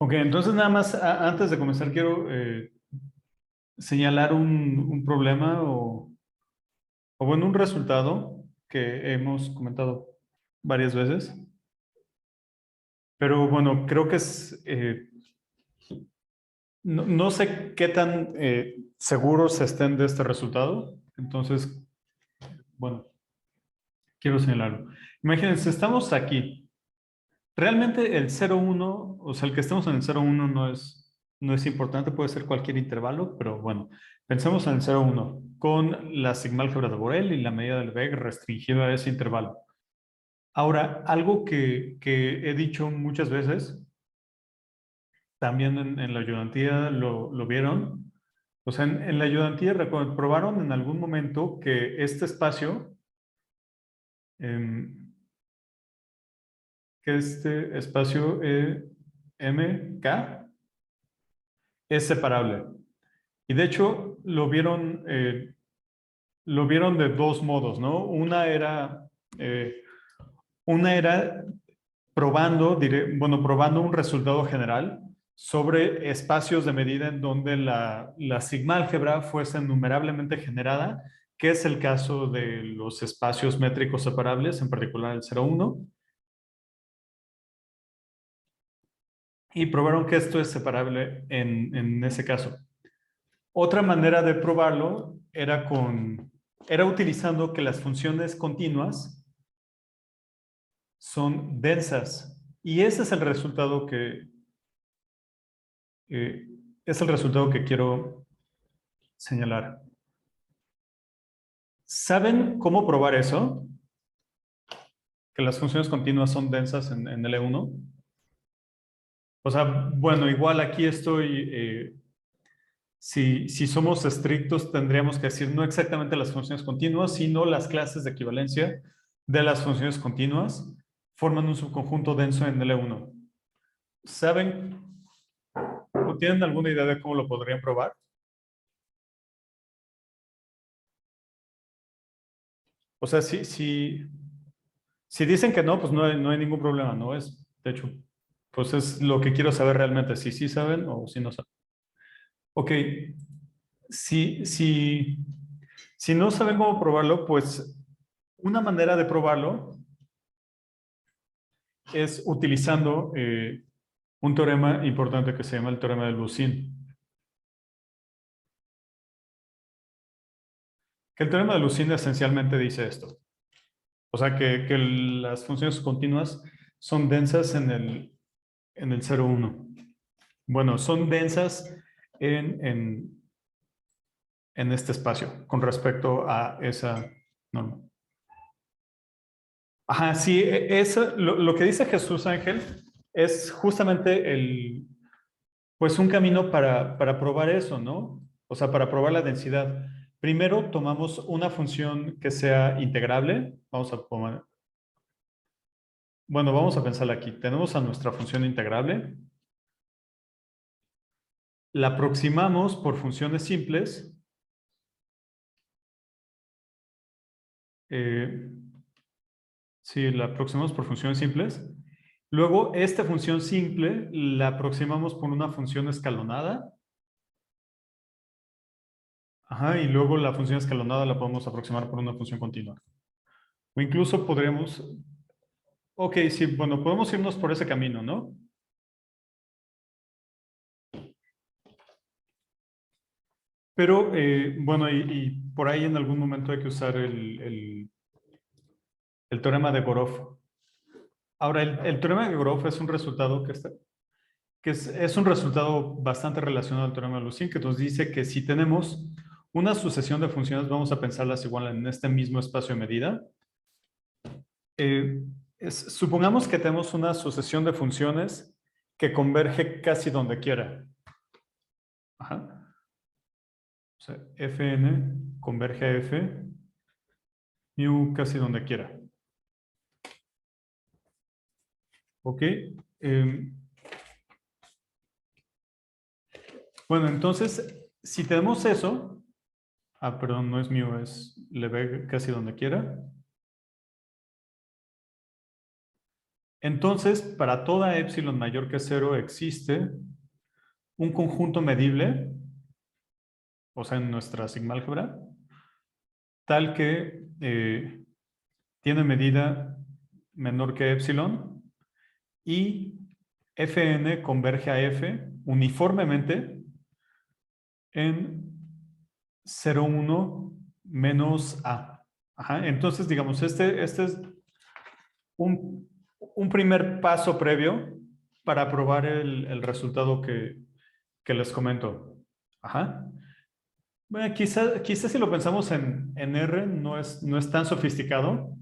Ok, entonces nada más antes de comenzar quiero señalar un problema o bueno, un resultado que hemos comentado varias veces, pero bueno, creo que no sé qué tan seguros estén de este resultado, entonces, bueno, quiero señalarlo. Imagínense, estamos aquí. Realmente el 0,1, o sea, el que estemos en el 0,1 no es importante, puede ser cualquier intervalo, pero bueno, pensemos en el 0,1 con la sigma-álgebra de Borel y la medida del Weg restringida a ese intervalo. Ahora, algo que he dicho muchas veces, también en la ayudantía lo vieron, o sea, en la ayudantía probaron en algún momento que este espacio, em, MK, es separable. Y de hecho lo vieron de dos modos, ¿no? Eh, una era probando un resultado general sobre espacios de medida en donde la sigma álgebra fuese numerablemente generada, que es el caso de los espacios métricos separables, en particular el 0,1, y probaron que esto es separable en ese caso. Otra manera de probarlo era utilizando que las funciones continuas son densas. Y ese es el resultado eh, que quiero señalar. ¿Saben cómo probar eso? Que las funciones continuas son densas en L1. O sea, bueno, igual aquí si somos estrictos, tendríamos que decir no exactamente las funciones continuas, sino las clases de equivalencia de las funciones continuas forman un subconjunto denso en L1. ¿Saben o tienen alguna idea de cómo lo podrían probar? O sea, si dicen que no, pues no hay ningún problema, ¿no? De hecho, pues es lo que quiero saber realmente, si sí saben o si no saben. Ok, si, si, si no saben cómo probarlo, pues una manera de probarlo es utilizando un teorema importante que se llama el teorema de Lucene. Que el teorema de Lucene esencialmente dice esto. O sea, que las funciones continuas son densas en el 0,1. Bueno, son densas en, en, en este espacio con respecto a esa norma. Ajá, sí, lo que dice Jesús Ángel es justamente pues un camino para probar eso, ¿no? O sea, para probar la densidad. Primero tomamos una función que sea integrable. Vamos a pensarla aquí. Tenemos a nuestra función integrable. La aproximamos por funciones simples. Eh, sí, la aproximamos por funciones simples. Luego, esta función simple la aproximamos por una función escalonada. Ajá, y luego la función escalonada la podemos aproximar por una función continua. O incluso podremos... Ok, sí, bueno, podemos irnos por ese camino, ¿no? Pero, bueno, y por ahí en algún momento hay que usar el teorema de Borov. Ahora, el teorema de Borov es un resultado es un resultado bastante relacionado al teorema de Lucene, que nos dice que si tenemos una sucesión de funciones, vamos a pensarlas igual en este mismo espacio de medida. Supongamos que tenemos una sucesión de funciones que converge casi donde quiera. Ajá. O sea, Fn converge a F, mu casi donde quiera. ¿Ok? Bueno, entonces, si tenemos eso, perdón, no es mu, es le ve casi donde quiera. Entonces, para toda epsilon mayor que 0 existe un conjunto medible, o sea, en nuestra sigma-álgebra, tal que tiene medida menor que epsilon y Fn converge a F uniformemente en 0,1 menos A. Ajá, entonces, digamos, este es un primer paso previo para probar el resultado que les comento. Ajá. Bueno, quizá si lo pensamos en R no es tan sofisticado.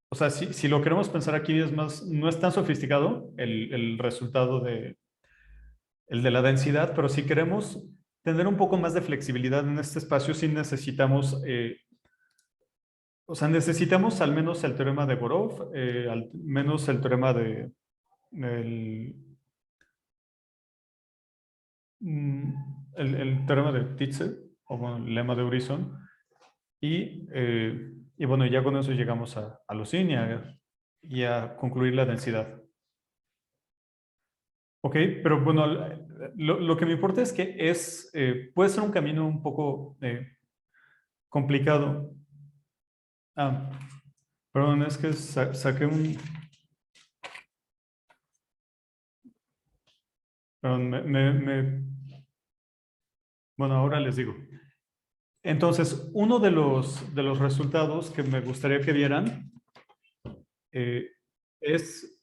O sea, si lo queremos pensar aquí es más, no es tan sofisticado el resultado el de la densidad, pero si queremos tener un poco más de flexibilidad en este espacio, sí necesitamos, o sea, necesitamos al menos el teorema de Borov, al menos el teorema el, mm, el teorema de Titze, o bueno, el lema de Horizon, y bueno, ya con eso llegamos a Lucene y a concluir la densidad. Ok, pero bueno, lo que me importa es que puede ser un camino un poco complicado. Ah, perdón, es que saqué un... Perdón, bueno, ahora les digo. Entonces, uno de los resultados que me gustaría que vieran eh, es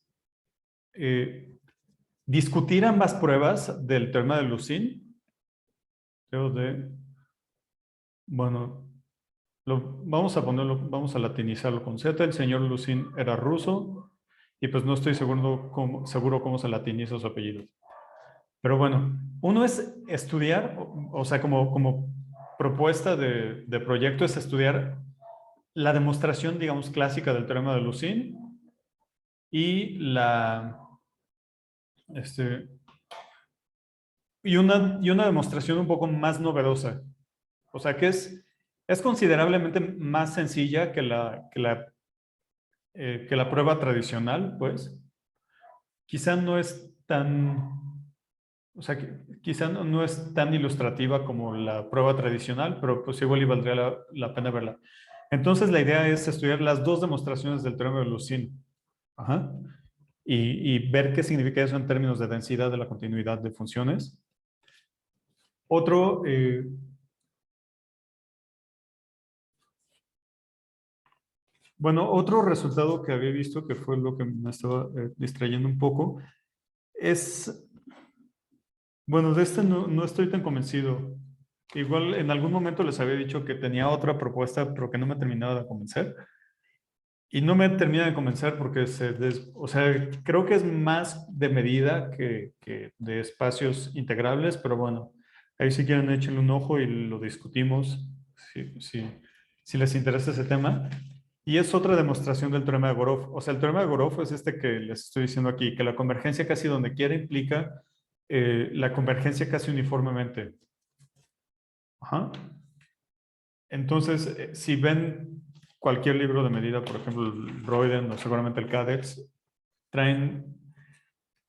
discutir ambas pruebas del teorema de Lucene. Creo bueno, vamos a ponerlo, vamos a latinizarlo con Z. El señor Lucene era ruso y pues no estoy seguro cómo se latiniza su apellido. Pero bueno, uno es estudiar, o sea, como propuesta de proyecto es estudiar la demostración, digamos, clásica del teorema de Lucene y este, y una demostración un poco más novedosa. O sea, que es considerablemente más sencilla que la prueba tradicional, pues. Quizá no es tan, o sea, quizá no es tan ilustrativa como la prueba tradicional, pero pues igual y valdría la pena verla. Entonces la idea es estudiar las dos demostraciones del teorema de Lucene. Ajá. Y ver qué significa eso en términos de densidad de la continuidad de funciones. Otro, bueno, otro resultado que había visto, que fue lo que me estaba distrayendo un poco, es, bueno, de este no estoy tan convencido. Igual en algún momento les había dicho que tenía otra propuesta, pero que no me terminaba de convencer. Y no me termina de convencer porque o sea, creo que es más de medida que de espacios integrables, pero bueno, ahí si quieren échenle un ojo y lo discutimos si les interesa ese tema. Y es otra demostración del teorema de Borov. O sea, el teorema de Borov es este que les estoy diciendo aquí, que la convergencia casi donde quiera implica la convergencia casi uniformemente. Ajá. Entonces, si ven cualquier libro de medida, por ejemplo, el Royden o seguramente el CADEX, traen,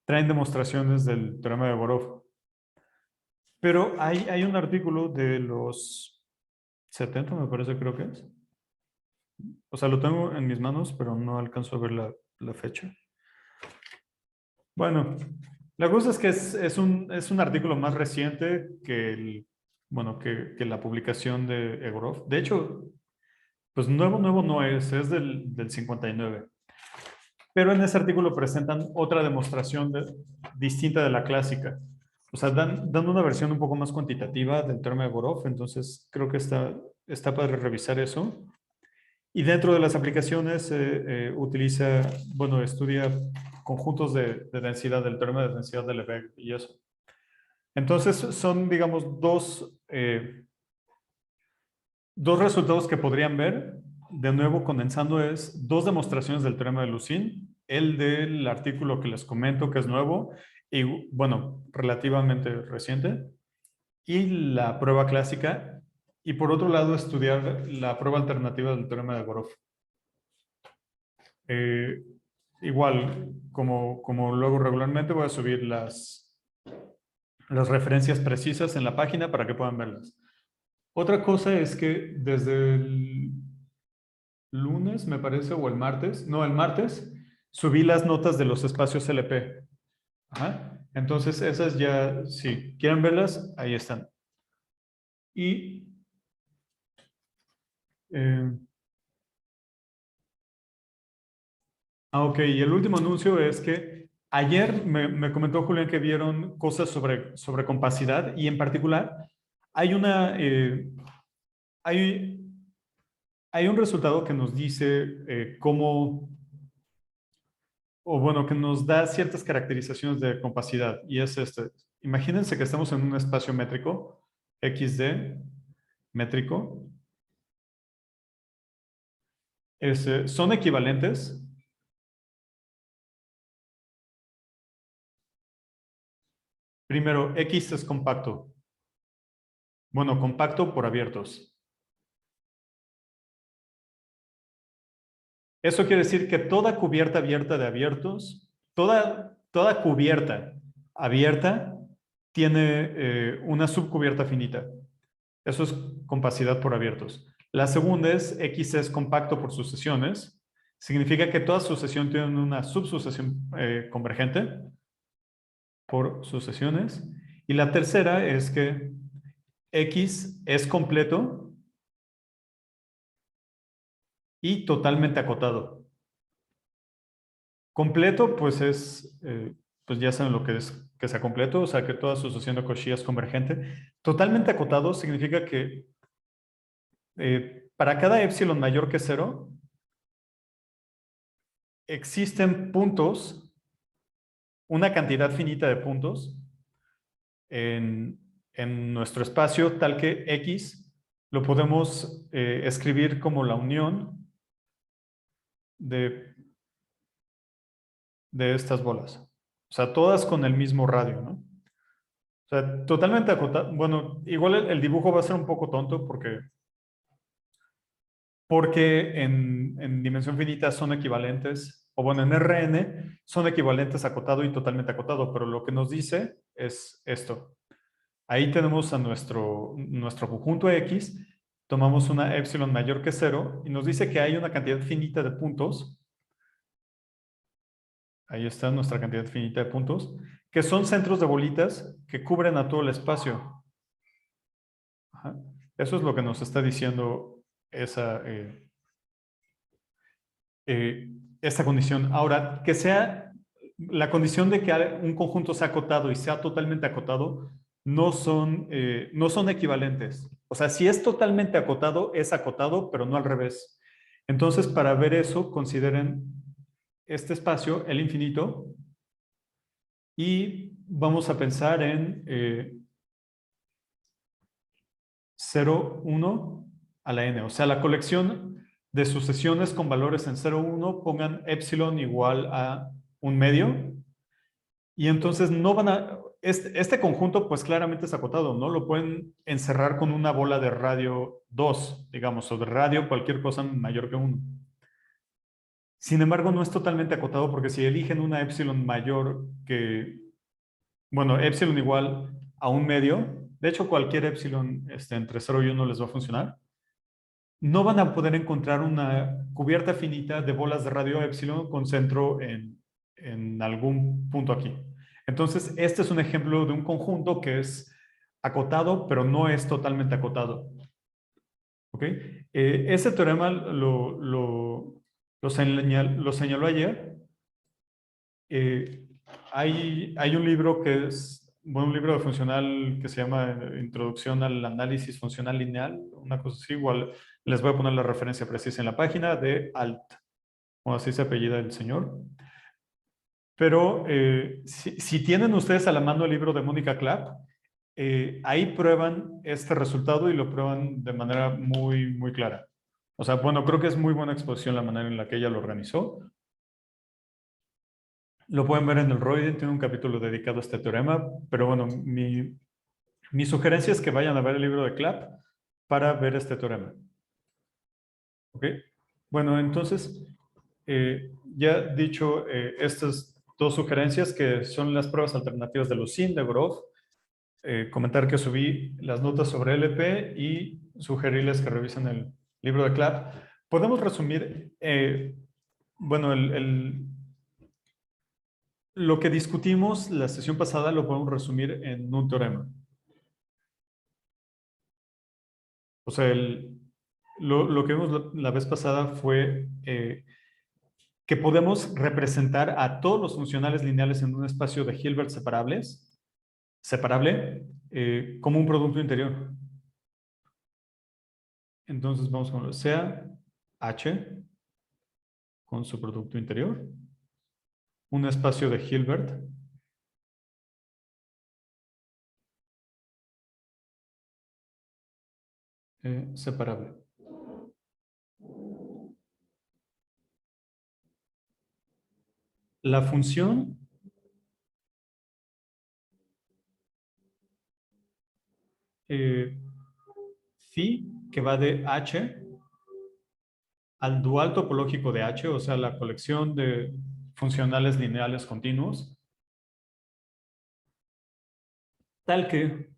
traen demostraciones del teorema de Borov. Pero hay un artículo de los 70, me parece, creo que es. O sea, lo tengo en mis manos, pero no alcanzo a ver la fecha. Bueno, la cosa es que es un artículo más reciente bueno, que la publicación de Egorov. De hecho, pues nuevo no es del 59. Pero en ese artículo presentan otra demostración distinta de la clásica. O sea, dan una versión un poco más cuantitativa del teorema de Borov, entonces creo que está para revisar eso. Y dentro de las aplicaciones utiliza, bueno, estudia conjuntos de densidad, del teorema de densidad de Lebesgue y eso. Entonces son, digamos, dos resultados que podrían ver. De nuevo, condensando es dos demostraciones del teorema de Lucene, el del artículo que les comento que es nuevo y, bueno, relativamente reciente, y la prueba clásica, y por otro lado estudiar la prueba alternativa del teorema de Borov. igual, como lo hago regularmente, voy a subir las referencias precisas en la página para que puedan verlas. Otra cosa es que desde el lunes, me parece, o el martes, no, el martes, subí las notas de los espacios LP. Ajá. Entonces, esas ya, si quieren verlas, ahí están. Y ok, y el último anuncio es que ayer me comentó Julián que vieron cosas sobre compacidad y en particular hay hay, hay un resultado que nos dice cómo, o bueno, que nos da ciertas caracterizaciones de compacidad y es este. Imagínense que estamos en un espacio métrico, XD métrico, son equivalentes. Primero, X es compacto. Bueno, compacto por abiertos. Eso quiere decir que toda cubierta abierta de abiertos, toda cubierta abierta tiene una subcubierta finita. Eso es compacidad por abiertos. La segunda es X es compacto por sucesiones. Significa que toda sucesión tiene una subsucesión convergente por sucesiones. Y la tercera es que X es completo y totalmente acotado. Completo, pues pues ya saben lo que es que sea completo, o sea que toda sucesión de Cauchy es convergente. Totalmente acotado significa que para cada epsilon mayor que 0, existen puntos, una cantidad finita de puntos en nuestro espacio, tal que X lo podemos escribir como la unión de estas bolas. O sea, todas con el mismo radio, ¿no? O sea, totalmente acotado. Bueno, igual el dibujo va a ser un poco tonto porque en dimensión finita son equivalentes, o bueno, en Rn son equivalentes acotado y totalmente acotado, pero lo que nos dice es esto. Ahí tenemos a nuestro conjunto X, tomamos una epsilon mayor que 0 y nos dice que hay una cantidad finita de puntos. Ahí está nuestra cantidad finita de puntos, que son centros de bolitas que cubren a todo el espacio. Ajá. Eso es lo que nos está diciendo esta condición. Ahora, que sea la condición de que un conjunto sea acotado y sea totalmente acotado, no son equivalentes. O sea, si es totalmente acotado, es acotado, pero no al revés. Entonces, para ver eso, consideren este espacio, el infinito, y vamos a pensar en 0, 1 a la n. O sea, la colección de sucesiones con valores en 0, 1, pongan epsilon igual a un medio. Y entonces no van a... Este conjunto pues claramente es acotado, ¿no? Lo pueden encerrar con una bola de radio 2, digamos, o de radio cualquier cosa mayor que 1. Sin embargo, no es totalmente acotado porque si eligen una epsilon mayor que... Bueno, epsilon igual a un medio, de hecho cualquier epsilon entre 0 y 1 les va a funcionar, no van a poder encontrar una cubierta finita de bolas de radio epsilon con centro en algún punto aquí. Entonces, este es un ejemplo de un conjunto que es acotado, pero no es totalmente acotado. ¿Ok? Ese teorema lo señaló ayer. Hay un libro que es, bueno, un libro de funcional que se llama Introducción al Análisis Funcional Lineal, una cosa así, igual les voy a poner la referencia precisa en la página de Alt, o así se apellida el señor. Pero si tienen ustedes a la mano el libro de Mónica Clapp, ahí prueban este resultado y lo prueban de manera muy, muy clara. O sea, bueno, creo que es muy buena exposición la manera en la que ella lo organizó. Lo pueden ver en el Roiden, tiene un capítulo dedicado a este teorema, pero bueno, mi sugerencia es que vayan a ver el libro de Clapp para ver este teorema. ¿Ok? Bueno, entonces, ya dicho estas dos sugerencias que son las pruebas alternativas de Lucene, de Groth, comentar que subí las notas sobre LP y sugerirles que revisen el libro de Clapp. Podemos resumir, bueno, lo que discutimos la sesión pasada lo podemos resumir en un teorema. O sea, lo que vimos la vez pasada fue que podemos representar a todos los funcionales lineales en un espacio de Hilbert separable como un producto interior. Entonces vamos con sea H con su producto interior, un espacio de Hilbert separable. La función phi, que va de H al dual topológico de H, o sea, la colección de funcionales lineales continuos, tal que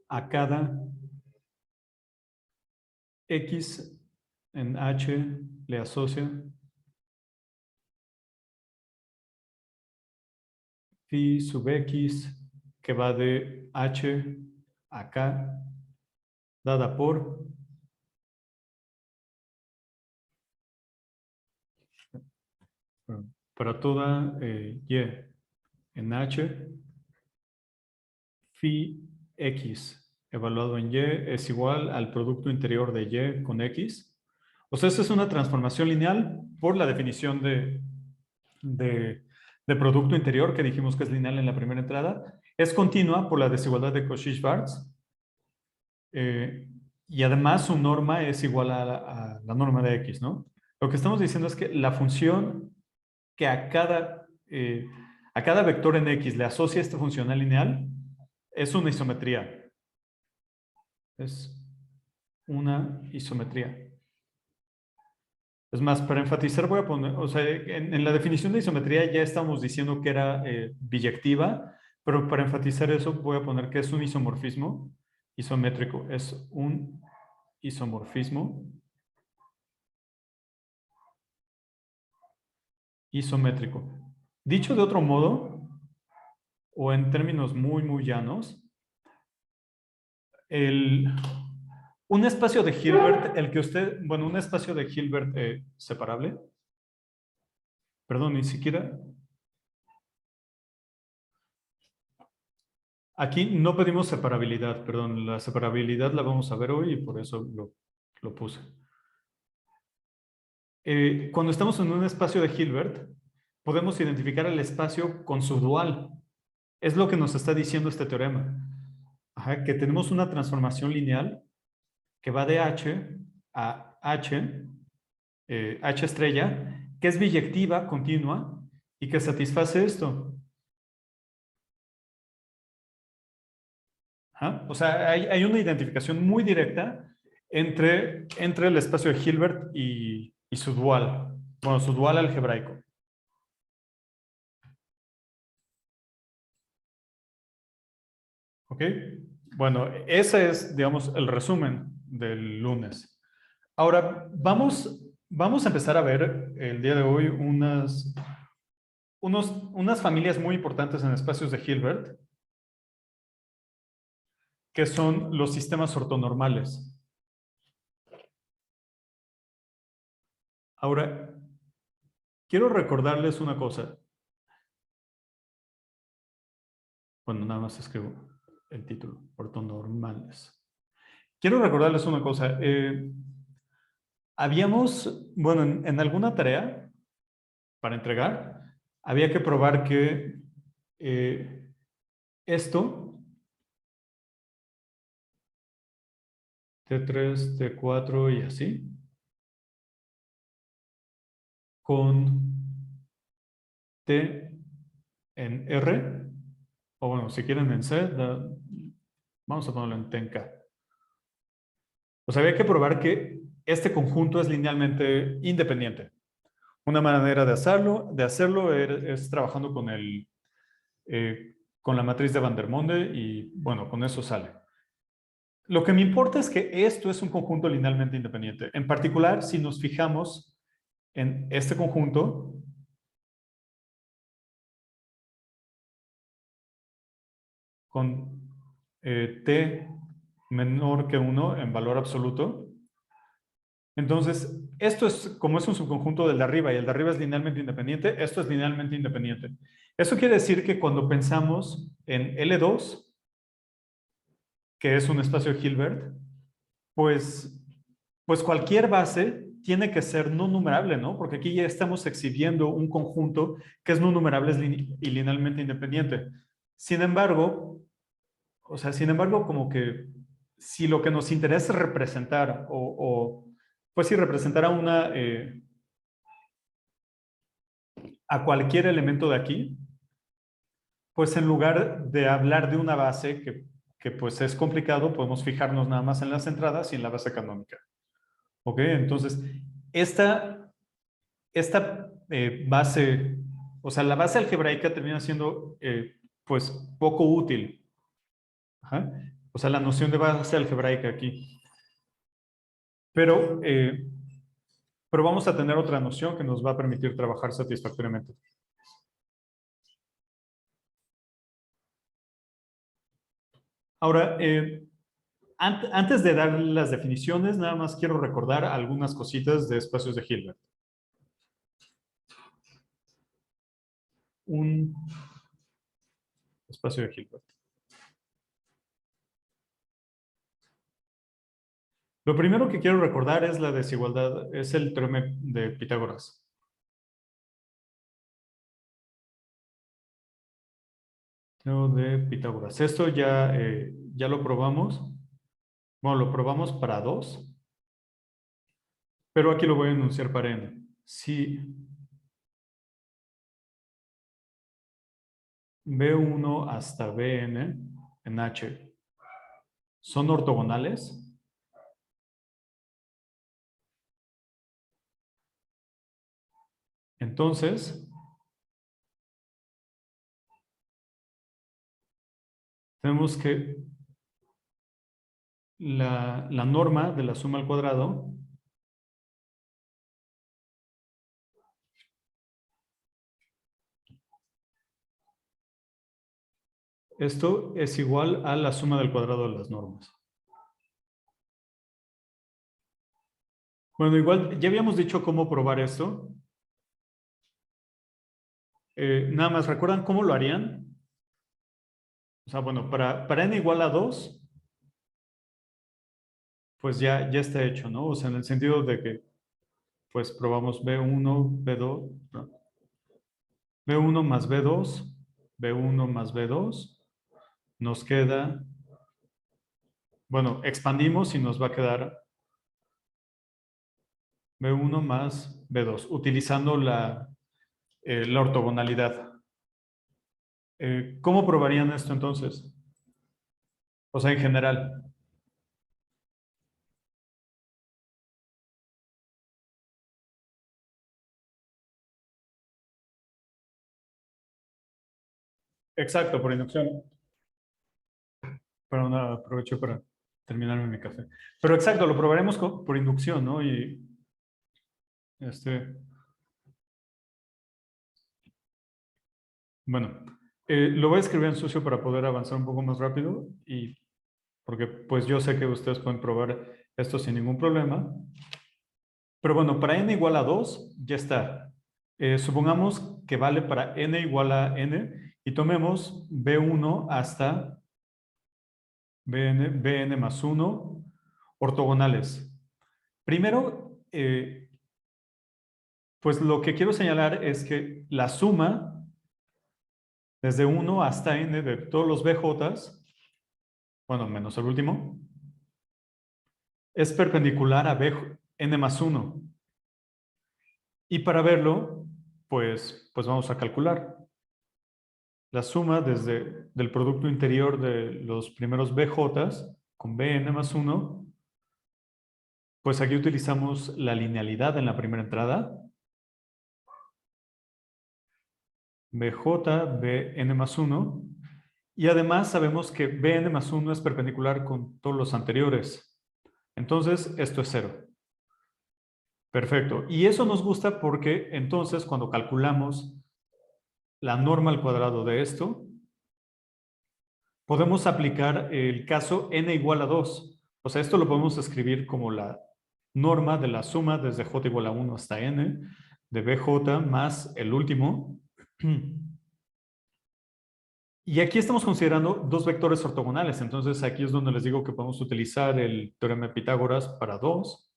a cada X en H le asocia phi sub X, que va de H a K, dada por para toda Y en H, phi X evaluado en Y es igual al producto interior de Y con X. O sea, esa es una transformación lineal por la definición de producto interior que dijimos que es lineal en la primera entrada. Es continua por la desigualdad de Cauchy-Schwarz. Y además su norma es igual a la norma de X, ¿no? Lo que estamos diciendo es que la función que a cada vector en X le asocia este funcional lineal es una isometría. Es una isometría. Es más, para enfatizar voy a poner, o sea, en la definición de isometría ya estamos diciendo que era biyectiva, pero para enfatizar eso voy a poner que es un isomorfismo isométrico. Es un isomorfismo isométrico. Dicho de otro modo, o en términos muy, muy llanos, un espacio de Hilbert, bueno, un espacio de Hilbert separable, perdón, ni siquiera, aquí no pedimos separabilidad, perdón, la separabilidad la vamos a ver hoy y por eso lo puse. Cuando estamos en un espacio de Hilbert, podemos identificar el espacio con su dual. Es lo que nos está diciendo este teorema. Ajá, que tenemos una transformación lineal que va de H a H, H estrella, que es biyectiva, continua, y que satisface esto. Ajá. O sea, hay una identificación muy directa entre el espacio de Hilbert y su dual. Bueno, su dual algebraico. ¿Ok? Bueno, ese es, digamos, el resumen del lunes. Ahora, vamos a empezar a ver el día de hoy unas familias muy importantes en espacios de Hilbert, que son los sistemas ortonormales. Ahora, quiero recordarles una cosa. Bueno, nada más escribo el título, ortonormales. Quiero recordarles una cosa. Bueno, en alguna tarea para entregar, había que probar que esto, T3, T4 y así, con T en R, o bueno, si quieren en C, vamos a ponerlo en T en K. O sea, había que probar que este conjunto es linealmente independiente. Una manera de hacerlo es trabajando con la matriz de Van der Monde y bueno, con eso sale. Lo que me importa es que esto es un conjunto linealmente independiente. En particular, si nos fijamos en este conjunto, con t menor que 1 en valor absoluto, entonces, esto es, como es un subconjunto del de arriba y el de arriba es linealmente independiente, esto es linealmente independiente. Eso quiere decir que cuando pensamos en L2, que es un espacio Hilbert, pues, pues cualquier base tiene que ser no numerable, ¿no? Porque aquí ya estamos exhibiendo un conjunto que es no numerable y linealmente independiente. Sin embargo, como que si lo que nos interesa es representar pues sí, representar a cualquier elemento de aquí, pues en lugar de hablar de una base que pues es complicado, podemos fijarnos nada más en las entradas y en la base canónica. ¿Ok? Entonces, esta base, o sea, la base algebraica termina siendo pues poco útil. Ajá. O sea, la noción de base algebraica aquí. Pero vamos a tener otra noción que nos va a permitir trabajar satisfactoriamente. Ahora, antes de dar las definiciones, nada más quiero recordar algunas cositas de espacios de Hilbert. Un espacio de Hilbert. Lo primero que quiero recordar es la desigualdad, es el teorema de Pitágoras. De Pitágoras. Esto ya lo probamos. Bueno, lo probamos para 2. Pero aquí lo voy a enunciar para n. Si B1 hasta Bn en H son ortogonales, entonces tenemos que la norma de la suma al cuadrado esto es igual a la suma del cuadrado de las normas. Bueno, igual ya habíamos dicho cómo probar esto. Nada más, ¿recuerdan cómo lo harían? O sea, bueno, para n igual a 2, pues ya está hecho, ¿no? O sea, en el sentido de que, pues probamos B1, B2, ¿no? B1 más B2, B1 más B2, nos queda, bueno, expandimos y nos va a quedar B1 más B2, utilizando la ortogonalidad. ¿Cómo probarían esto entonces? O sea, en general. Exacto, por inducción. Pero nada, aprovecho para terminarme mi café. Pero exacto, lo probaremos por inducción, ¿no? Y bueno, lo voy a escribir en sucio para poder avanzar un poco más rápido y porque pues yo sé que ustedes pueden probar esto sin ningún problema. Pero bueno, para n igual a 2, ya está. Supongamos que vale para n igual a n y tomemos b1 hasta bn más 1 ortogonales. Primero, pues lo que quiero señalar es que la suma desde 1 hasta n de todos los bj's, bueno, menos el último, es perpendicular a bn más 1. Y para verlo, pues vamos a calcular. La suma del producto interior de los primeros bj's con bn más 1 Pues aquí utilizamos la linealidad en la primera entrada. BJ, Bn más 1. Y además sabemos que Bn más 1 es perpendicular con todos los anteriores. Entonces, esto es 0. Perfecto. Y eso nos gusta porque entonces cuando calculamos la norma al cuadrado de esto, podemos aplicar el caso n igual a 2. O sea, esto lo podemos escribir como la norma de la suma desde j igual a 1 hasta n de bj más el último. Y aquí estamos considerando dos vectores ortogonales. Entonces, aquí es donde les digo que podemos utilizar el teorema de Pitágoras para 2.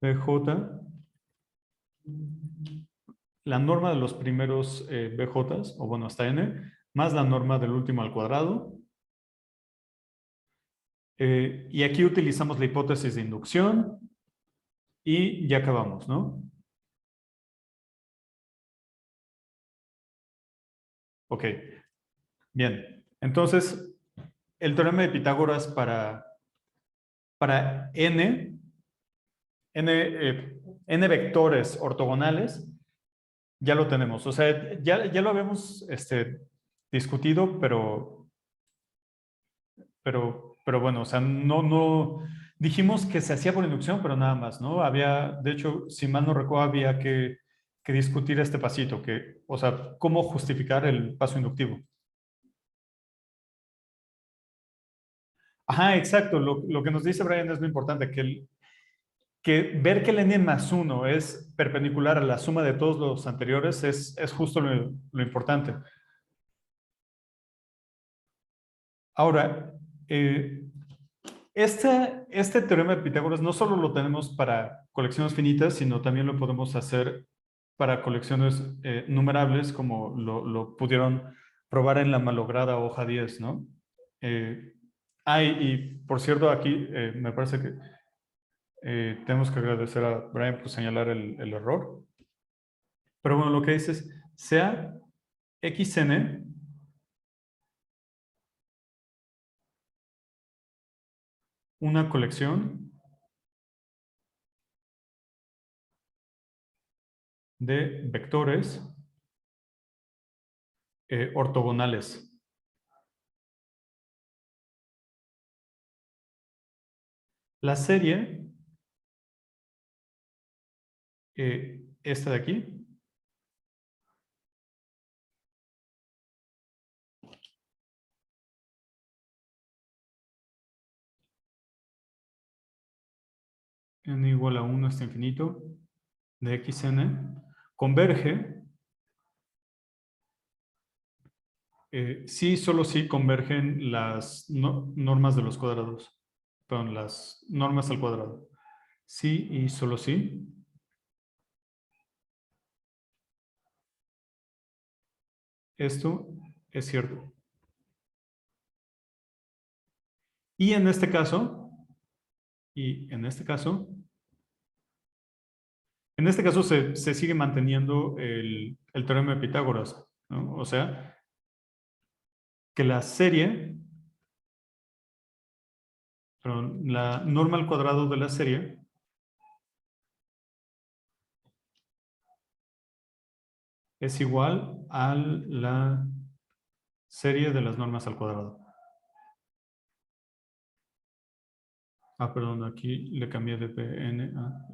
BJ, la norma de los primeros BJs, o bueno, hasta n, más la norma del último al cuadrado. Y aquí utilizamos la hipótesis de inducción y ya acabamos, ¿no? Ok, bien. Entonces, el teorema de Pitágoras para n vectores ortogonales, ya lo tenemos. O sea, ya lo habíamos discutido, pero bueno, o sea, no dijimos que se hacía por inducción, pero nada más, ¿no? Había, de hecho, si mal no recuerdo, había que discutir este pasito, o sea, cómo justificar el paso inductivo. Ajá, exacto. Lo que nos dice Brian es lo importante, que ver que el n más 1 es perpendicular a la suma de todos los anteriores es justo lo importante. Ahora, este teorema de Pitágoras no solo lo tenemos para colecciones finitas, sino también lo podemos hacer para colecciones numerables, como lo pudieron probar en la malograda hoja 10, ¿no? Y por cierto, aquí me parece que tenemos que agradecer a Brian por señalar el error. Pero bueno, lo que dice es, sea xn una colección de vectores ortogonales. La serie, esta de aquí, n igual a 1 hasta infinito, de xn, converge, sí, solo sí convergen las normas de los cuadrados, perdón, las normas al cuadrado. Sí y solo sí. Esto es cierto. Y en este caso, se sigue manteniendo el teorema de Pitágoras, ¿no? O sea, que la serie, perdón, la norma al cuadrado de la serie es igual a la serie de las normas al cuadrado. Ah, perdón, aquí le cambié de Pn a...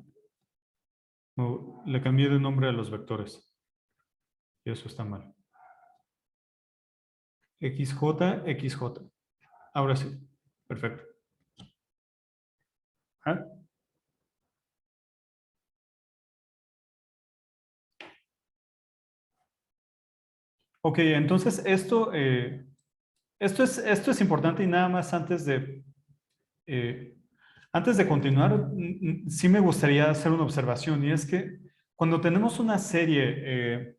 No, le cambié de nombre a los vectores. Y eso está mal. XJ, XJ. Ahora sí. Perfecto. ¿Ah? Ok, entonces esto es importante y nada más antes de continuar, sí me gustaría hacer una observación y es que cuando tenemos una serie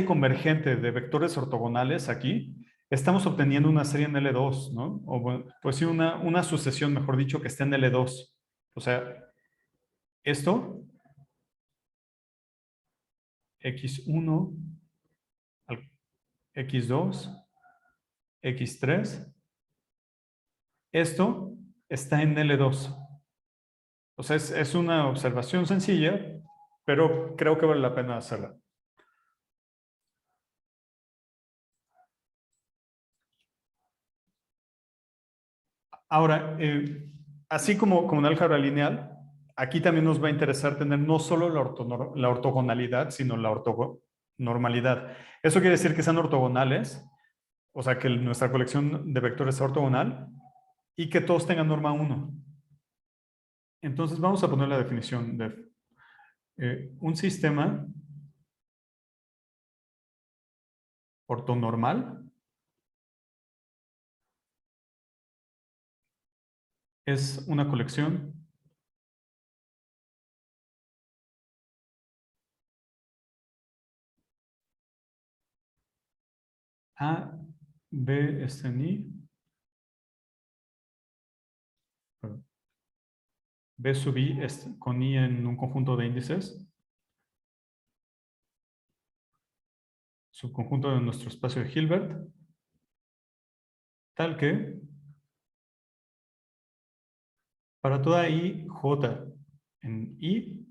convergente de vectores ortogonales aquí, estamos obteniendo una serie en L2, ¿no? O bueno, pues sí, una sucesión, mejor dicho, que esté en L2. O sea, esto, x1, x2, x3, Esto está en L2. O sea, es una observación sencilla, pero creo que vale la pena hacerla. Ahora, así como en álgebra lineal, aquí también nos va a interesar tener no solo la ortogonalidad, sino la ortonormalidad. Eso quiere decir que sean ortogonales, o sea, que nuestra colección de vectores sea ortogonal y que todos tengan norma 1. Entonces vamos a poner la definición de un sistema ortonormal es una colección A, B está en I, perdón, B sub I con I en un conjunto de índices, subconjunto de nuestro espacio de Hilbert, tal que para toda I, J en I,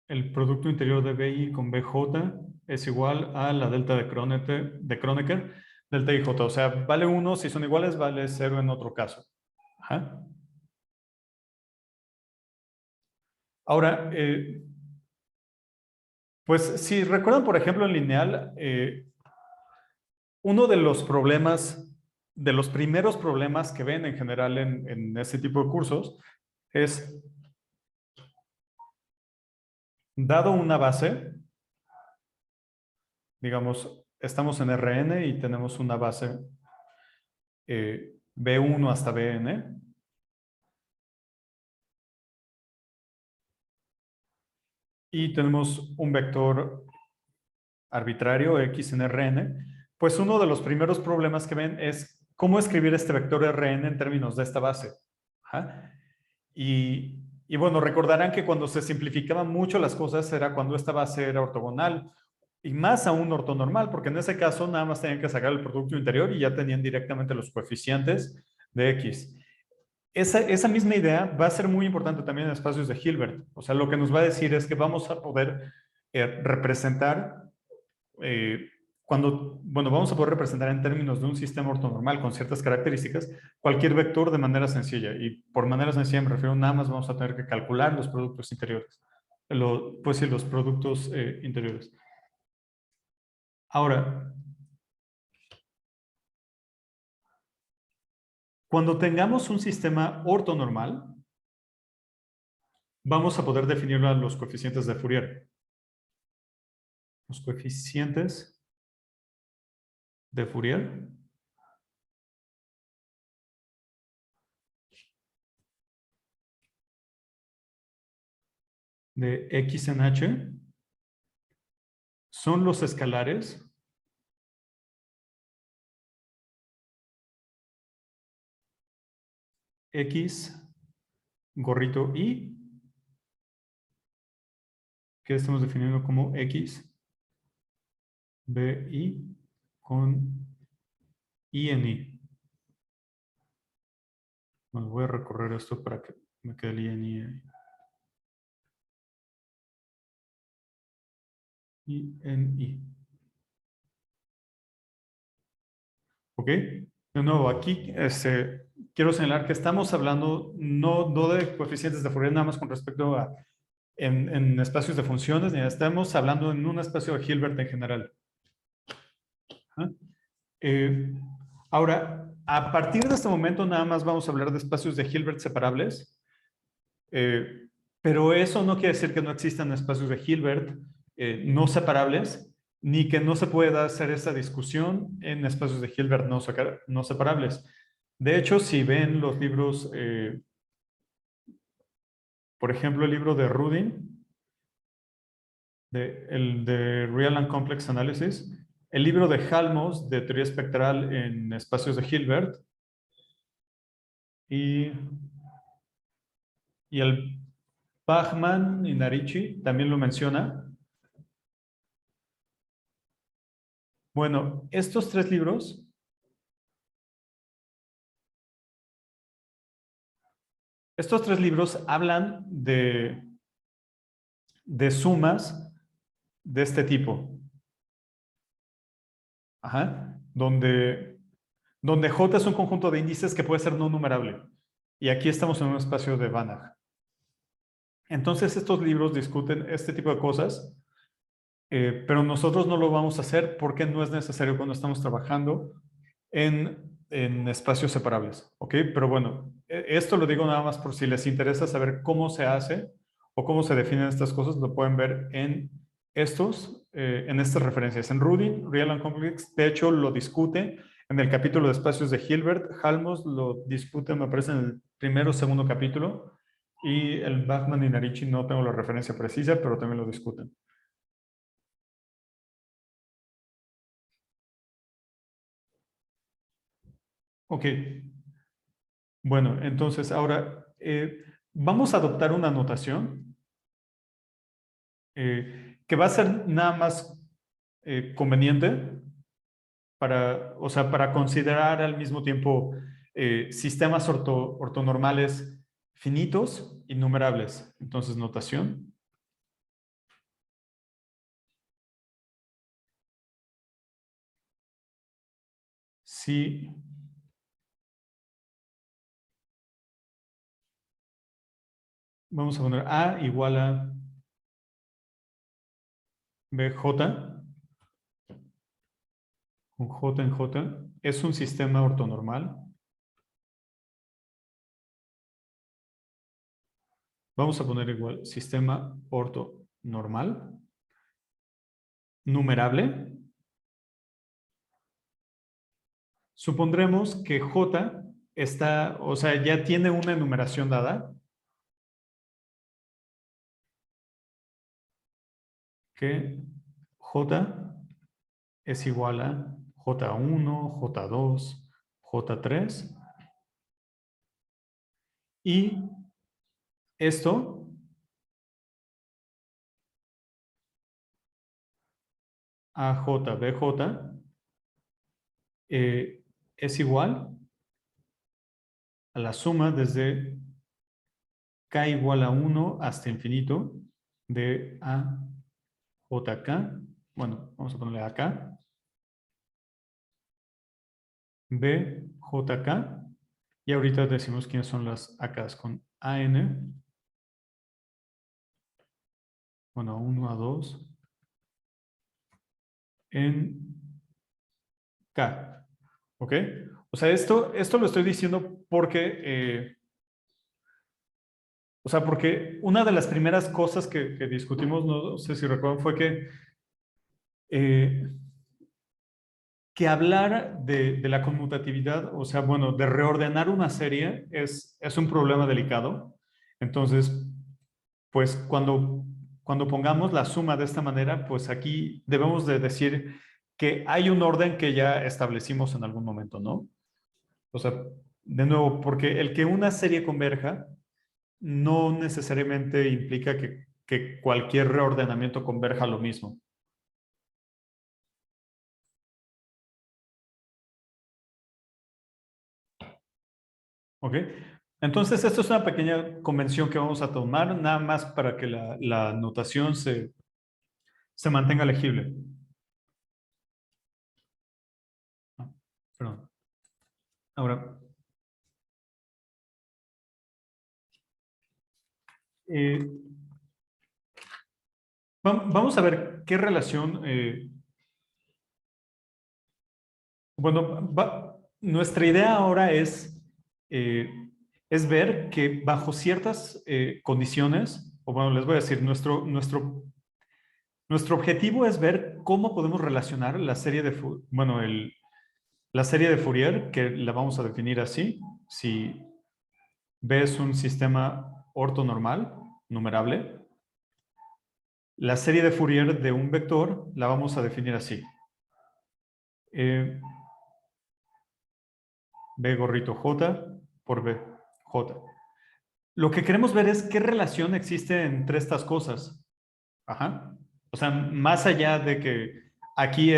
el producto interior de BI con BJ es igual a la delta de Kronecker, delta IJ. O sea, vale 1 si son iguales, vale 0 en otro caso. Ajá. Ahora, pues si recuerdan, por ejemplo, en lineal, uno de los problemas, de los primeros problemas que ven en general en ese tipo de cursos es, dado una base, digamos, estamos en Rn y tenemos una base B1 hasta Bn, y tenemos un vector arbitrario X en Rn, pues uno de los primeros problemas que ven es cómo escribir este vector Rn en términos de esta base. Ajá. Y bueno, recordarán que cuando se simplificaban mucho las cosas era cuando esta base era ortogonal y más aún ortonormal, porque en ese caso nada más tenían que sacar el producto interior y ya tenían directamente los coeficientes de X. Esa misma idea va a ser muy importante también en espacios de Hilbert. O sea, lo que nos va a decir es que vamos a poder representar bueno, vamos a poder representar en términos de un sistema ortonormal con ciertas características cualquier vector de manera sencilla. Y por manera sencilla me refiero, nada más vamos a tener que calcular los productos interiores. Pues sí, los productos interiores. Ahora, cuando tengamos un sistema ortonormal, vamos a poder definir los coeficientes de Fourier. Los coeficientes de Fourier de X en H son los escalares X gorrito Y, que estamos definiendo como X, B, I, con I en I. Bueno, voy a recorrer esto para que me quede el I en I ahí. I en I. ¿Ok? De nuevo, aquí quiero señalar que estamos hablando no de coeficientes de Fourier nada más con respecto a en espacios de funciones, ni estamos hablando en un espacio de Hilbert en general. ¿Ah? Ahora, a partir de este momento nada más vamos a hablar de espacios de Hilbert separables, pero eso no quiere decir que no existan espacios de Hilbert no separables, ni que no se pueda hacer esa discusión en espacios de Hilbert no separables. De hecho, si ven los libros, por ejemplo, el libro de Rudin, el de Real and Complex Analysis, el libro de Halmos de teoría espectral en espacios de Hilbert y el Bachman y Narici también lo menciona. Bueno, estos tres libros estos tres libros hablan de sumas de este tipo. Ajá. Donde J es un conjunto de índices que puede ser no numerable. Y aquí estamos en un espacio de Banach. Entonces, estos libros discuten este tipo de cosas, pero nosotros no lo vamos a hacer porque no es necesario cuando estamos trabajando en espacios separables. ¿Ok? Pero bueno, esto lo digo nada más por si les interesa saber cómo se hace o cómo se definen estas cosas, lo pueden ver en en estas referencias. En Rudin, Real and Complex, de hecho, lo discute en el capítulo de espacios de Hilbert. Halmos lo discute, me parece, en el primero o segundo capítulo. Y el Bachman y Narici no tengo la referencia precisa, pero también lo discuten. Ok. Bueno, entonces ahora vamos a adoptar una notación que va a ser nada más conveniente para, o sea, para considerar al mismo tiempo sistemas ortonormales finitos y numerables. Entonces, notación. Sí, vamos a poner A igual a BJ, con J en J, es un sistema ortonormal. Vamos a poner igual sistema ortonormal, numerable. Supondremos que J está, o sea, ya tiene una enumeración dada, que J es igual a J1, J2, J3. Y esto AJ, BJ es igual a la suma desde K igual a 1 hasta infinito de A JK. Bueno, vamos a ponerle acá. BJK. Y ahorita decimos quiénes son las AKs con AN. Bueno, 1 a 2 en K. ¿Ok? O sea, esto lo estoy diciendo porque, o sea, porque una de las primeras cosas que discutimos, no sé si recuerdan, fue eh, que hablar de la conmutatividad, o sea, bueno, de reordenar una serie es un problema delicado. Entonces, pues cuando pongamos la suma de esta manera, pues aquí debemos de decir que hay un orden que ya establecimos en algún momento, ¿no? O sea, de nuevo, porque el que una serie converja no necesariamente implica que cualquier reordenamiento converja a lo mismo. ¿Ok? Entonces, esto es una pequeña convención que vamos a tomar, nada más para que la notación se mantenga legible. Ah, perdón. Ahora, eh, vamos a ver qué relación, bueno, nuestra idea ahora eh, es ver que bajo ciertas condiciones, o bueno, les voy a decir, nuestro objetivo es ver cómo podemos relacionar la serie de, bueno, la serie de Fourier, que la vamos a definir así, si B es un sistema ortonormal, numerable, la serie de Fourier de un vector la vamos a definir así. B gorrito J por B, J. Lo que queremos ver es qué relación existe entre estas cosas. Ajá. O sea, más allá de que aquí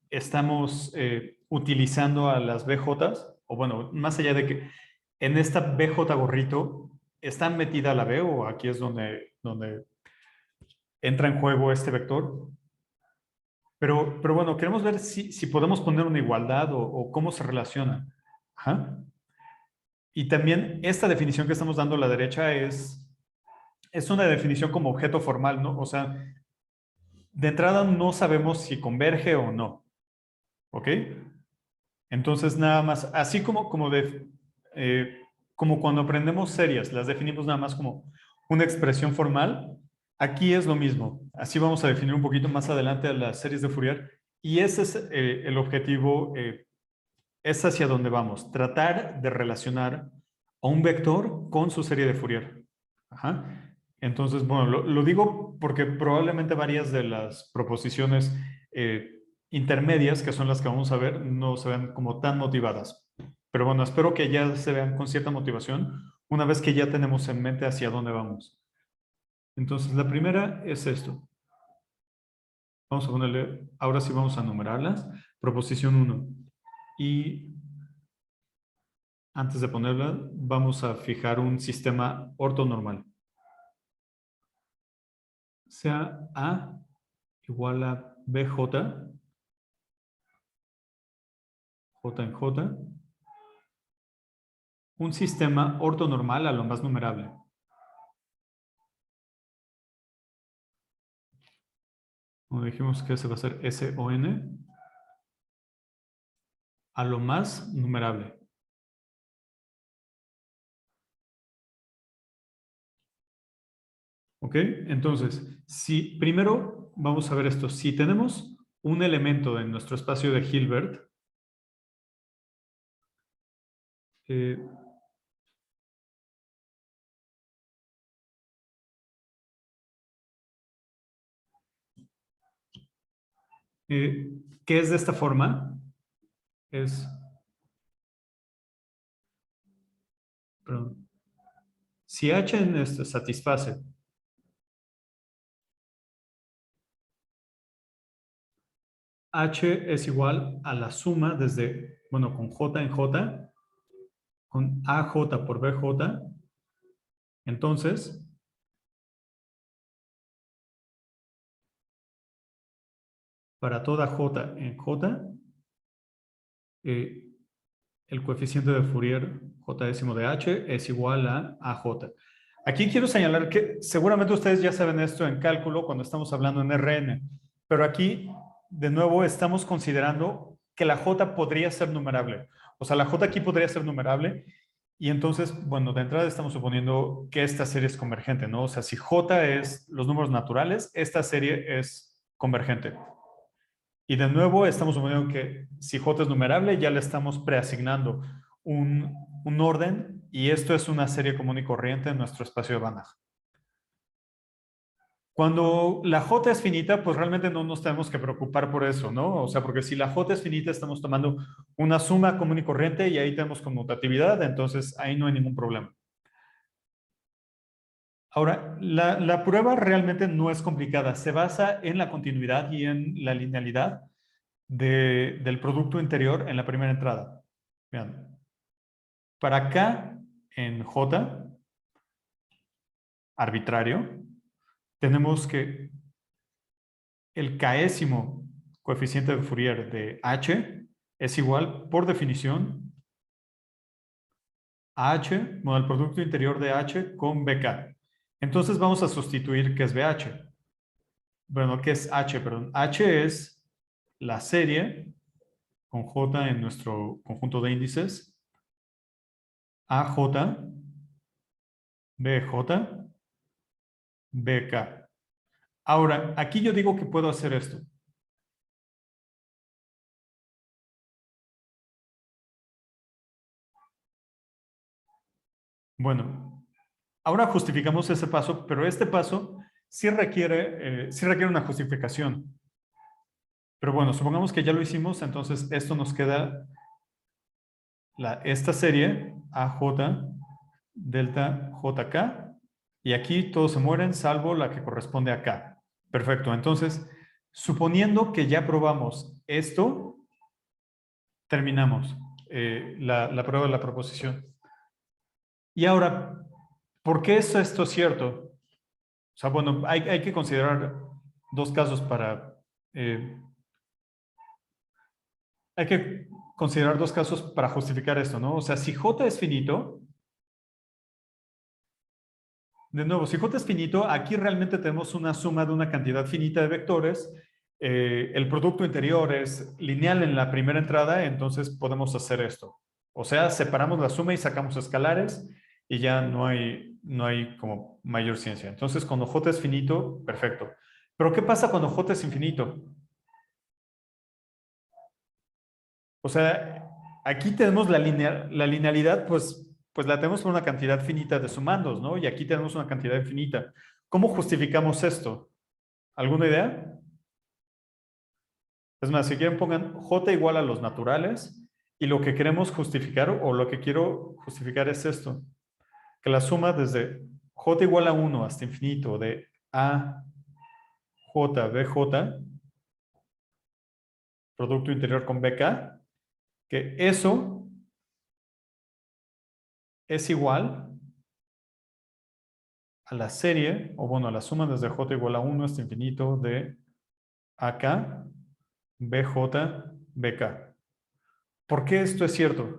estamos utilizando a las BJs, o bueno, más allá de que en esta BJ gorrito está metida la B o aquí es donde entra en juego este vector. Pero bueno, queremos ver si podemos poner una igualdad o cómo se relaciona. Ajá. Y también esta definición que estamos dando a la derecha es una definición como objeto formal, ¿no? O sea, de entrada no sabemos si converge o no. ¿Ok? Entonces, nada más, así como cuando aprendemos series, las definimos nada más como una expresión formal, aquí es lo mismo. Así vamos a definir un poquito más adelante a las series de Fourier. Y ese es el objetivo, es hacia donde vamos. Tratar de relacionar a un vector con su serie de Fourier. Ajá. Entonces, bueno, lo digo porque probablemente varias de las proposiciones intermedias, que son las que vamos a ver, no se ven como tan motivadas. Pero bueno, espero que ya se vean con cierta motivación una vez que ya tenemos en mente hacia dónde vamos. Entonces, la primera es esto. Vamos a ponerle, ahora sí vamos a numerarlas. Proposición 1. Y antes de ponerla, vamos a fijar un sistema ortonormal. Sea A igual a BJ, J en J, un sistema ortonormal a lo más numerable. Como dijimos que ese va a ser S o N, a lo más numerable. ¿Ok? Entonces, si primero vamos a ver esto. Si tenemos un elemento en nuestro espacio de Hilbert, eh, que es de esta forma, es, perdón, si H en esto satisface H es igual a la suma desde, bueno, con J en J, con AJ por BJ. Entonces, para toda J en J, eh, el coeficiente de Fourier J décimo de H es igual a AJ. Aquí quiero señalar que seguramente ustedes ya saben esto en cálculo cuando estamos hablando en RN, pero aquí, de nuevo, estamos considerando que la J podría ser numerable. O sea, la J aquí podría ser numerable y entonces, bueno, de entrada estamos suponiendo que esta serie es convergente, ¿no? O sea, si J es los números naturales, esta serie es convergente. Y de nuevo estamos suponiendo que si J es numerable, ya le estamos preasignando un orden y esto es una serie común y corriente en nuestro espacio de Banach. Cuando la J es finita, pues realmente no nos tenemos que preocupar por eso, ¿no? O sea, porque si la J es finita, estamos tomando una suma común y corriente y ahí tenemos conmutatividad, entonces ahí no hay ningún problema. Ahora, la prueba realmente no es complicada. Se basa en la continuidad y en la linealidad del producto interior en la primera entrada. Vean, para acá, en J, arbitrario, tenemos que el késimo coeficiente de Fourier de H es igual, por definición, a H, bueno, el producto interior de H con BK. Entonces vamos a sustituir qué es BH. Bueno, ¿qué es H? Perdón. H es la serie con J en nuestro conjunto de índices, AJ, BJ, BK. Ahora, aquí yo digo que puedo hacer esto. Bueno, ahora justificamos ese paso, pero este paso sí requiere una justificación. Pero bueno, supongamos que ya lo hicimos, entonces esto nos queda esta serie AJ delta JK y aquí todos se mueren salvo la que corresponde a K. Perfecto, entonces suponiendo que ya probamos esto, terminamos la prueba de la proposición. Y ahora, ¿Por qué es esto cierto? O sea, bueno, hay que considerar dos casos hay que considerar dos casos para justificar esto, ¿no? O sea, si J es finito, de nuevo, si J es finito, aquí realmente tenemos una suma de una cantidad finita de vectores. El producto interior es lineal en la primera entrada, entonces podemos hacer esto. O sea, separamos la suma y sacamos escalares y ya no hay como mayor ciencia. Entonces, cuando J es finito, perfecto. Pero ¿qué pasa cuando J es infinito? O sea, aquí tenemos la linealidad, pues la tenemos por una cantidad finita de sumandos, ¿no? Y aquí tenemos una cantidad infinita. ¿Cómo justificamos esto? ¿Alguna idea? Es más, si quieren pongan J igual a los naturales y lo que queremos justificar o lo que quiero justificar es esto, que la suma desde J igual a 1 hasta infinito de A, J, BJ, producto interior con BK, que eso es igual a la serie, o bueno, a la suma desde J igual a 1 hasta infinito de AK, BJ, BK. ¿Por qué esto es cierto?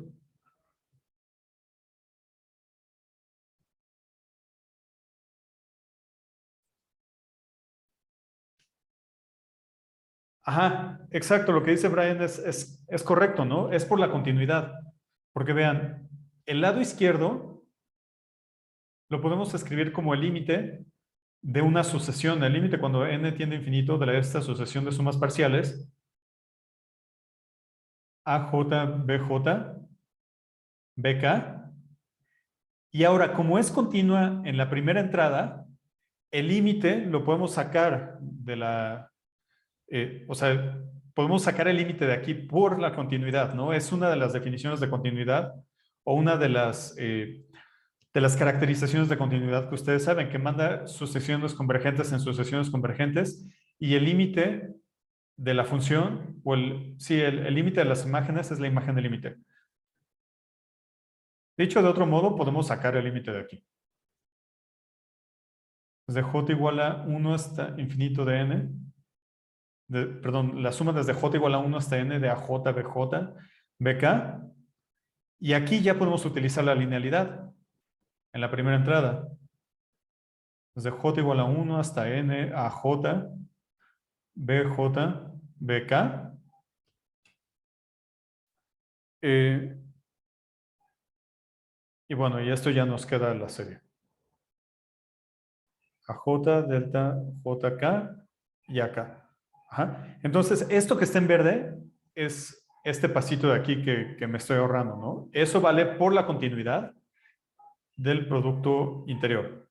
Ajá, exacto, lo que dice Brian es correcto, ¿no? Es por la continuidad. Porque vean, el lado izquierdo lo podemos escribir como el límite de una sucesión, el límite cuando n tiende a infinito de esta sucesión de sumas parciales, AJ, BJ, BK. Y ahora, como es continua en la primera entrada, el límite lo podemos sacar de o sea, podemos sacar el límite de aquí por la continuidad, ¿no? Es una de las definiciones de continuidad o una de las caracterizaciones de continuidad que ustedes saben, que manda sucesiones convergentes en sucesiones convergentes y el límite de la función, sí, el límite de las imágenes es la imagen del límite. Dicho de otro modo, podemos sacar el límite de aquí. Desde j igual a 1 hasta infinito de n, perdón, la suma desde j igual a 1 hasta n de AJ, BJ, BK, y aquí ya podemos utilizar la linealidad en la primera entrada. Desde j igual a 1 hasta n AJ, BJ, BK. Y bueno, y esto ya nos queda la serie. AJ, delta, JK y acá. Ajá. Entonces, esto que está en verde es este pasito de aquí que me estoy ahorrando, ¿no? Eso vale por la continuidad del producto interior.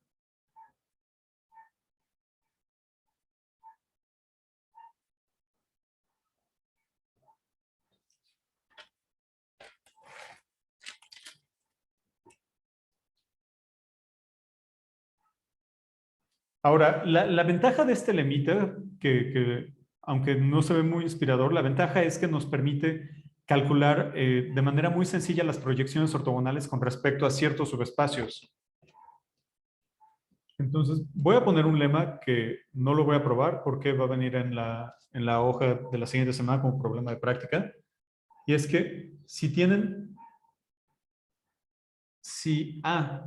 Ahora, la ventaja de este lemita, aunque no se ve muy inspirador, la ventaja es que nos permite calcular de manera muy sencilla las proyecciones ortogonales con respecto a ciertos subespacios. Entonces, voy a poner un lema que no lo voy a probar porque va a venir en la hoja de la siguiente semana como problema de práctica. Y es que si A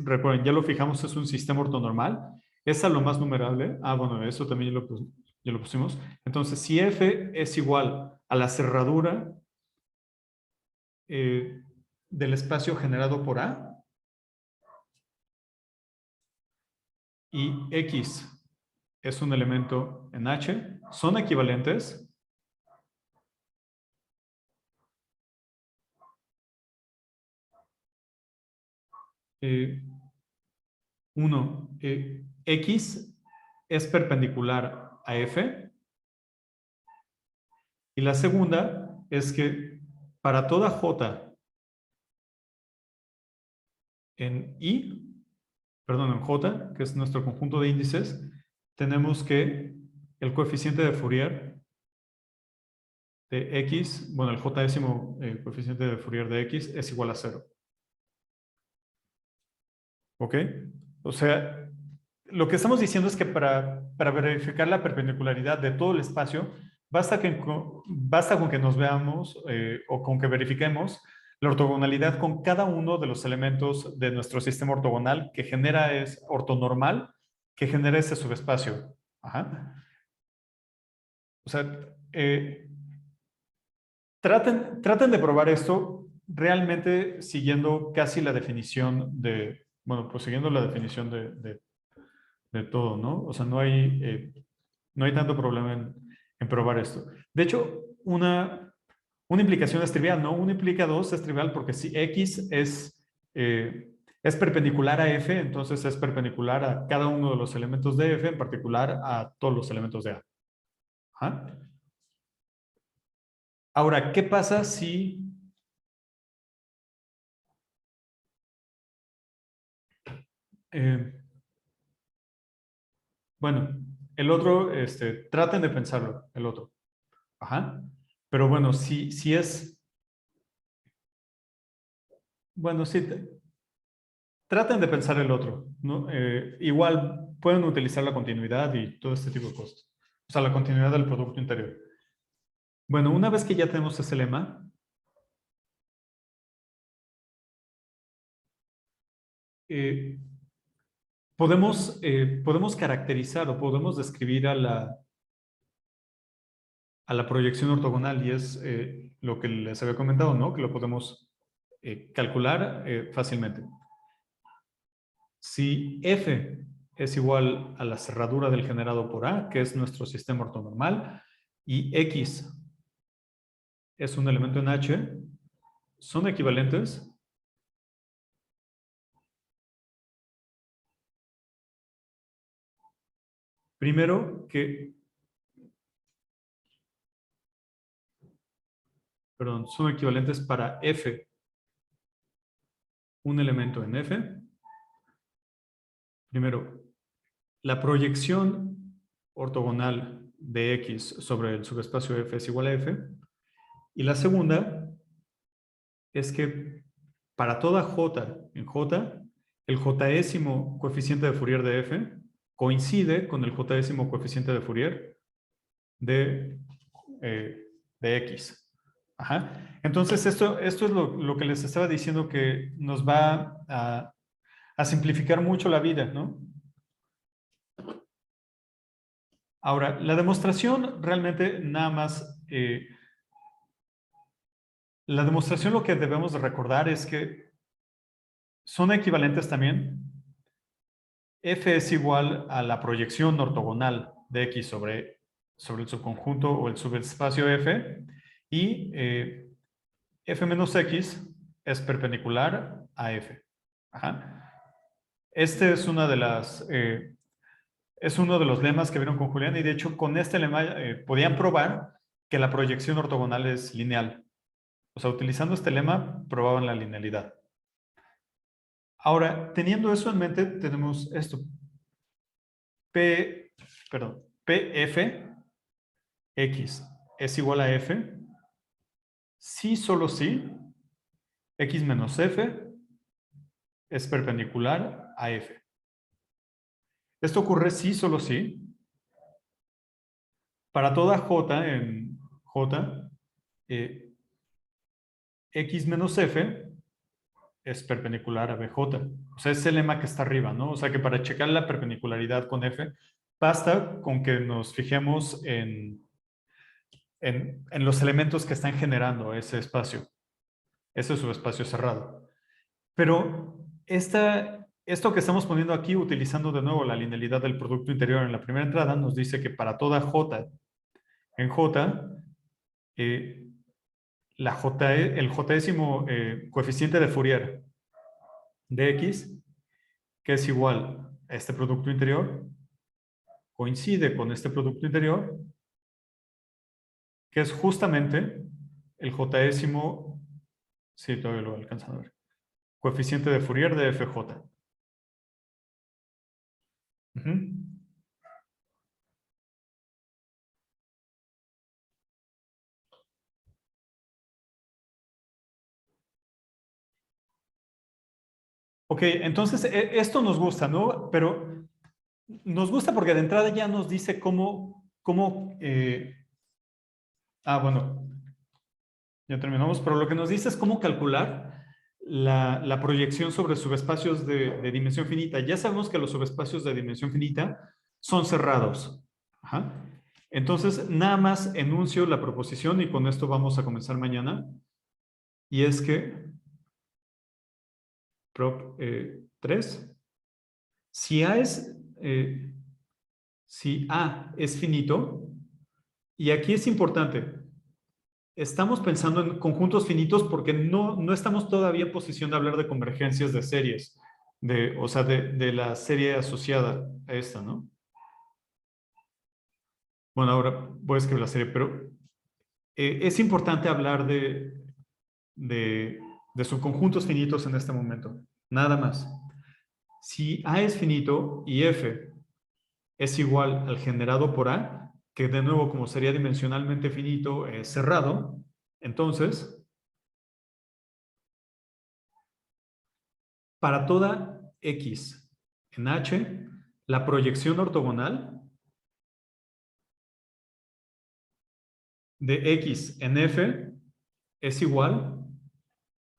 recuerden, ya lo fijamos, es un sistema ortonormal, es a lo más numerable. Ah, bueno, eso también ya lo pusimos. Entonces, si F es igual a la cerradura eh, del espacio generado por A y X es un elemento en H, son equivalentes. Eh, Uno, X es perpendicular a F. Y la segunda es que para toda J en I, perdón, en J, que es nuestro conjunto de índices, tenemos que el coeficiente de Fourier de X, bueno, el J-ésimo coeficiente de Fourier de X es igual a 0. ¿Ok? O sea, lo que estamos diciendo es que para verificar la perpendicularidad de todo el espacio, basta con que nos veamos o con que verifiquemos la ortogonalidad con cada uno de los elementos de nuestro sistema ortogonal que genera es ortonormal, que genera ese subespacio. Ajá. O sea, traten de probar esto realmente siguiendo casi la definición de, bueno, pues siguiendo la definición de todo, ¿no? O sea, no hay tanto problema en probar esto. De hecho, una implicación es trivial, ¿no? Una implica dos es trivial porque si X es perpendicular a F, entonces es perpendicular a cada uno de los elementos de F, en particular a todos los elementos de A. Ajá. Ahora, ¿qué pasa si... eh, bueno, el otro, traten de pensarlo, el otro. Ajá. Pero bueno, si es... Bueno, sí, traten de pensar el otro, ¿no? Igual pueden utilizar la continuidad y todo este tipo de cosas. O sea, la continuidad del producto interior. Bueno, una vez que ya tenemos ese lema, eh, podemos caracterizar o podemos describir a la proyección ortogonal y es lo que les había comentado, ¿no? Que lo podemos calcular fácilmente. Si F es igual a la cerradura del generado por A, que es nuestro sistema ortonormal, y X es un elemento en H, son equivalentes. Primero que, perdón, son equivalentes para F, un elemento en F. Primero, la proyección ortogonal de X sobre el subespacio F es igual a F. Y la segunda es que para toda J en J, el jésimo coeficiente de Fourier de F coincide con el jésimo coeficiente de Fourier de, de X. Ajá. Entonces, esto es lo que les estaba diciendo que nos va a simplificar mucho la vida, ¿no? Ahora, la demostración realmente nada más, la demostración lo que debemos de recordar es que son equivalentes también. F es igual a la proyección ortogonal de X sobre el subconjunto o el subespacio F y F menos X es perpendicular a F. Ajá. Este es es uno de los lemas que vieron con Julián y de hecho con este lema podían probar que la proyección ortogonal es lineal. O sea, utilizando este lema probaban la linealidad. Ahora, teniendo eso en mente, tenemos esto. PF X es igual a F si solo si X menos F es perpendicular a F. Esto ocurre si solo si para toda J en J, X menos F es perpendicular a BJ. O sea, es el lema que está arriba, ¿no? O sea, que para checar la perpendicularidad con F, basta con que nos fijemos en los elementos que están generando ese espacio, ese subespacio cerrado. Pero esto que estamos poniendo aquí, utilizando de nuevo la linealidad del producto interior en la primera entrada, nos dice que para toda J en J, eh, el jésimo coeficiente de Fourier de X, que es igual a este producto interior, coincide con este producto interior, que es justamente el jésimo, sí, todavía lo alcanzan a ver, coeficiente de Fourier de FJ. Ujú. Ok, entonces esto nos gusta, ¿no? Pero nos gusta porque de entrada ya nos dice bueno, ya terminamos, pero lo que nos dice es cómo calcular la proyección sobre subespacios de dimensión finita. Ya sabemos que los subespacios de dimensión finita son cerrados. Ajá. Entonces, nada más enuncio la proposición y con esto vamos a comenzar mañana. Y es que, prop 3, si si A es finito, y aquí es importante, estamos pensando en conjuntos finitos porque no estamos todavía en posición de hablar de convergencias de series, o sea, de la serie asociada a esta, ¿no? Bueno, ahora voy a escribir la serie, pero es importante hablar de subconjuntos finitos en este momento, nada más. Si A es finito y F es igual al generado por A, que de nuevo, como sería dimensionalmente finito, es cerrado, entonces, para toda X en H, la proyección ortogonal de X en F es igual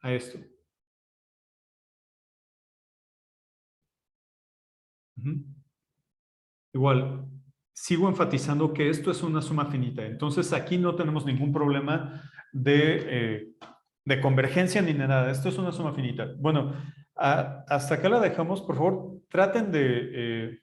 a esto. Ujú. Igual, sigo enfatizando que esto es una suma finita. Entonces, aquí no tenemos ningún problema de convergencia ni de nada. Esto es una suma finita. Bueno, hasta acá la dejamos. Por favor, traten